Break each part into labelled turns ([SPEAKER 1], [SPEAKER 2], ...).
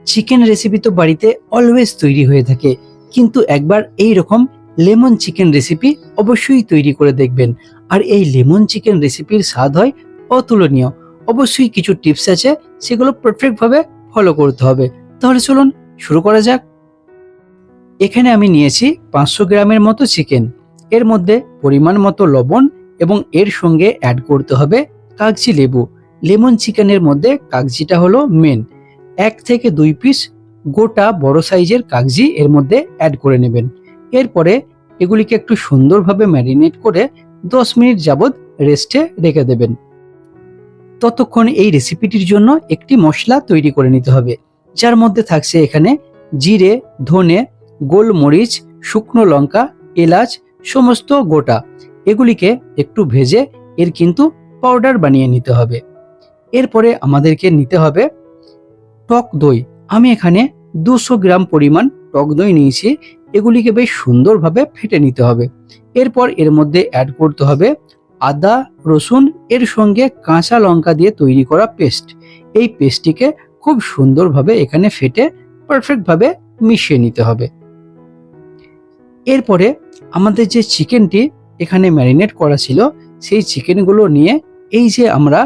[SPEAKER 1] Chicken recipe তো বাড়িতে always তৈরি হয়ে থাকে, কিন্তু একবার এই রকম লেমন চিকেন রেসিপি অবশ্যই তৈরি করে দেখবেন। আর এই লেমন চিকেন রেসিপির স্বাদ হয় অতুলনীয়। অবশ্যই কিছু টিপস আছে, সেগুলো পারফেক্ট ভাবে ফলো করতে হবে। তাহলে চলুন শুরু করা যাক। এখানে আমি নিয়েছি 500 গ্রামের মতো চিকেন। এর মধ্যে পরিমাণ মতো লবণ এবং এর সঙ্গে অ্যাড করতে হবে কাগজি লেবু। লেমন চিকেনের মধ্যে কাগজিটা হলো মেন। 1 থেকে 2 পিস গোটা বড় সাইজের কাগজি এর মধ্যে অ্যাড করে নেবেন। এরপরে এগুলিকে একটু সুন্দরভাবে ম্যারিনেট করে 10 মিনিট যাবত রেস্টে রেখে দেবেন। ততক্ষণ এই রেসিপিটির জন্য একটি মশলা তৈরি করে নিতে হবে, যার মধ্যে থাকছে এখানে জিরে, ধনে, গোলমরিচ, শুকনো লঙ্কা, এলাচ সমস্ত গোটা। এগুলিকে একটু ভেজে এর কিন্তু পাউডার বানিয়ে নিতে হবে। এরপরে আমাদেরকে নিতে হবে টক দই। আমি এখানে 200 গ্রাম পরিমাণ টক দই নিয়েছি। এগুলিকে বেশ সুন্দরভাবে ফেটে নিতে হবে। এরপর এর মধ্যে অ্যাড করতে হবে আদা, রসুন এর সঙ্গে কাঁচা লঙ্কা দিয়ে তৈরি করা পেস্ট। এই পেস্টটিকে খুব সুন্দরভাবে এখানে ফেটে পারফেক্টভাবে মিশিয়ে নিতে হবে। এরপরে আমাদের যে চিকেনটি এখানে ম্যারিনেট করা ছিল, সেই চিকেনগুলো নিয়ে এই যে আমরা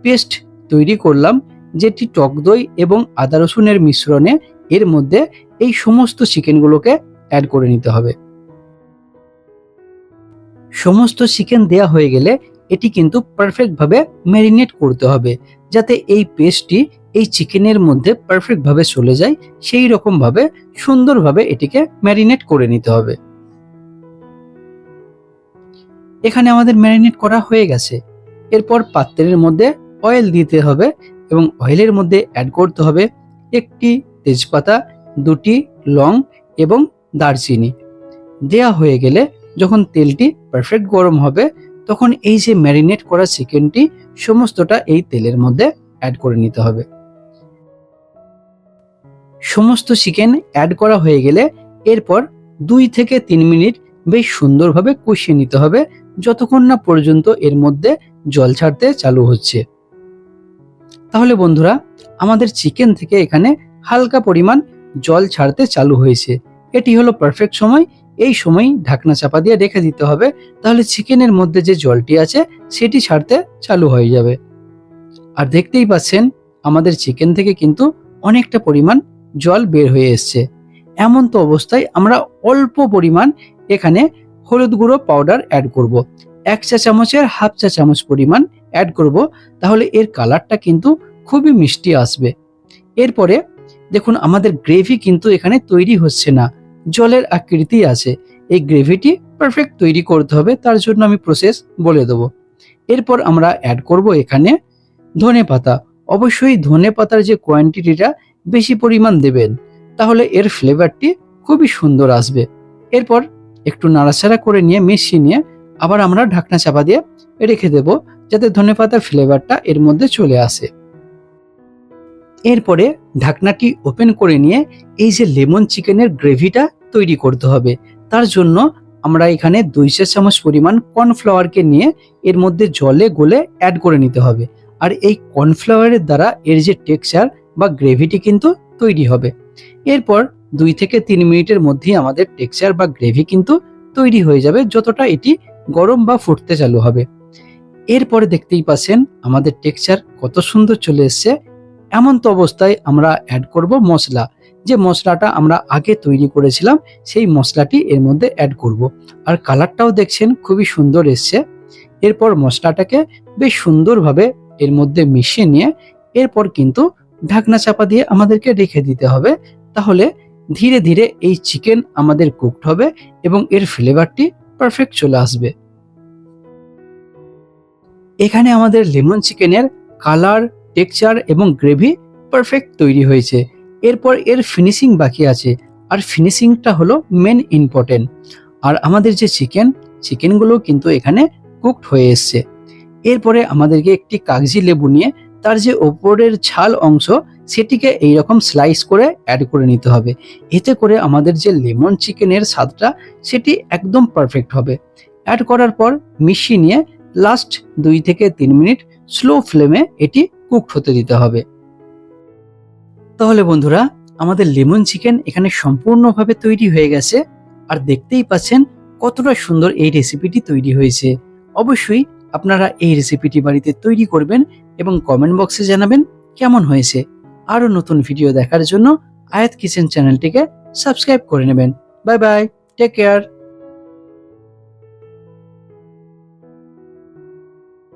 [SPEAKER 1] পেস্ট তৈরি করলাম, যেটি টক দই এবং আদা রসুনের মিশ্রণে, এর মধ্যে এই সমস্ত চিকেনগুলোকে অ্যাড করে নিতে হবে। সমস্ত চিকেন দেয়া হয়ে গেলে এটি কিন্তু পারফেক্টভাবে ম্যারিনেট করতে হবে, যাতে এই পেস্টটি এই চিকেনের মধ্যে পারফেক্টভাবে চলে যায়। সেই রকমভাবে সুন্দরভাবে এটিকে ম্যারিনেট করে নিতে হবে। এখানে আমাদের ম্যারিনেট করা হয়ে গেছে। এরপর পাত্রের মধ্যে অয়েল দিতে হবে এবং অয়েলের মধ্যে অ্যাড করতে হবে একটি তেজপাতা, 2টি লং এবং দারচিনি। দেয়া হয়ে গেলে যখন তেলটি পারফেক্ট গরম হবে, তখন এই যে ম্যারিনেট করা চিকেনটি সমস্তটা এই তেলের মধ্যে অ্যাড করে নিতে হবে। সমস্ত চিকেন অ্যাড করা হয়ে গেলে এরপর 2 থেকে 3 মিনিট বেশ সুন্দরভাবে কষিয়ে নিতে হবে, যতক্ষণ না পর্যন্ত এর মধ্যে জল ছাড়তে চালু হচ্ছে। তাহলে বন্ধুরা, আমাদের চিকেন থেকে এখানে হালকা পরিমাণ জল ছাড়তে চালু হয়েছে। এটি হলো পারফেক্ট সময়। এই সময় ঢাকনা চাপা দিয়ে রেখে দিতে হবে, তাহলে চিকেনের মধ্যে যে জলটি আছে সেটি ছাড়তে চালু হয়ে যাবে। আর দেখতেই পাচ্ছেন আমাদের চিকেন থেকে কিন্তু অনেকটা পরিমাণ জল বের হয়ে এসছে। এমন তো অবস্থায় আমরা অল্প পরিমাণ এখানে হলুদ গুঁড়ো পাউডার অ্যাড করব। 1 চা চামচের হাফ চা চামচ পরিমাণ অ্যাড করব, তাহলে এর কালারটা কিন্তু খুবই মিষ্টি আসবে। এরপরে দেখুন আমাদের গ্রেভি কিন্তু এখানে তৈরি হচ্ছে না, জলের আকৃতি আছে। এই গ্রেভিটি পারফেক্ট তৈরি করতে হবে, তার জন্য আমি প্রসেস বলে দেবো। এরপর আমরা অ্যাড করব এখানে ধনে পাতা। অবশ্যই ধনে পাতার যে কোয়ান্টিটিটা বেশি পরিমাণ দেবেন, তাহলে এর ফ্লেভারটি খুবই সুন্দর আসবে। এরপর একটু নাড়াচাড়া করে নিয়ে মিশিয়ে নিয়ে আবার আমরা ঢাকনা চাপা দিয়ে রেখে দেব, যাতে ধনে পাতার ফ্লেভারটা এর মধ্যে চলে আসে। এরপরে ঢাকনাটি ওপেন করে নিয়ে এই যে লেমন চিকেনের গ্রেভিটা তৈরি করতে হবে। তার জন্য আমরা এখানে 2 চা চামচ পরিমাণ কর্নফ্লাওয়ারকে নিয়ে এর মধ্যে জলে গলে অ্যাড করে নিতে হবে। আর এই কর্নফ্লাওয়ারের দ্বারা এর যে টেক্সচার বা গ্রেভিটি কিন্তু তৈরি হবে। এরপর 2 থেকে 3 মিনিটের মধ্যেই আমাদের টেক্সচার বা গ্রেভি কিন্তু তৈরি হয়ে যাবে, যতটা এটি গরম বা ফুটতে চালু হবে। এরপরে দেখতেই পাচ্ছেন আমাদের টেক্সচার কত সুন্দর চলে এসছে। এমন তো অবস্থায় আমরা অ্যাড করব মশলা। যে মশলাটা আমরা আগে তৈরি করেছিলাম, সেই মশলাটি এর মধ্যে অ্যাড করব। আর কালারটাও দেখছেন খুবই সুন্দর এসছে। এরপর মশলাটাকে বেশ সুন্দরভাবে এর মধ্যে মিশিয়ে নিয়ে এরপর কিন্তু ঢাকনা চাপা দিয়ে আমাদেরকে রেখে দিতে হবে। তাহলে ধীরে ধীরে এই চিকেন আমাদের কুকড হবে এবং এর ফ্লেভারটি পারফেক্ট চলে আসবে। এখানে আমাদের লেমন চিকেনের কালার, টেক্সচার এবং গ্রেভি পারফেক্ট তৈরি হয়েছে। এরপর এর ফিনিশিং বাকি আছে, আর ফিনিশিংটা হলো মেন ইম্পর্টেন্ট। আর আমাদের যে চিকেনগুলো কিন্তু এখানে কুকড হয়ে এসছে। এরপরে আমাদেরকে একটি কাগজি লেবু নিয়ে তার যে ওপরের ছাল অংশ, সেটিকে এইরকম স্লাইস করে অ্যাড করে নিতে হবে। এতে করে আমাদের যে লেমন চিকেনের স্বাদটা সেটি একদম পারফেক্ট হবে। অ্যাড করার পর মিশিয়ে নিয়ে লাস্ট 2 থেকে 3 মিনিট স্লো ফ্লেমে এটি কুকড হতে দিতে হবে। তাহলে বন্ধুরা, আমাদের লেমন চিকেন এখানে সম্পূর্ণভাবে তৈরি হয়ে গেছে। আর দেখতেই পাচ্ছেন কতটা সুন্দর এই রেসিপিটি তৈরি হয়েছে। অবশ্যই আপনারা এই রেসিপিটি বাড়িতে তৈরি করবেন এবং কমেন্ট বক্সে জানাবেন কেমন হয়েছে। আরো নতুন ভিডিও দেখার জন্য আয়াত কিচেন চ্যানেলটিকে সাবস্ক্রাইব করে নেবেন। Bye bye, take care.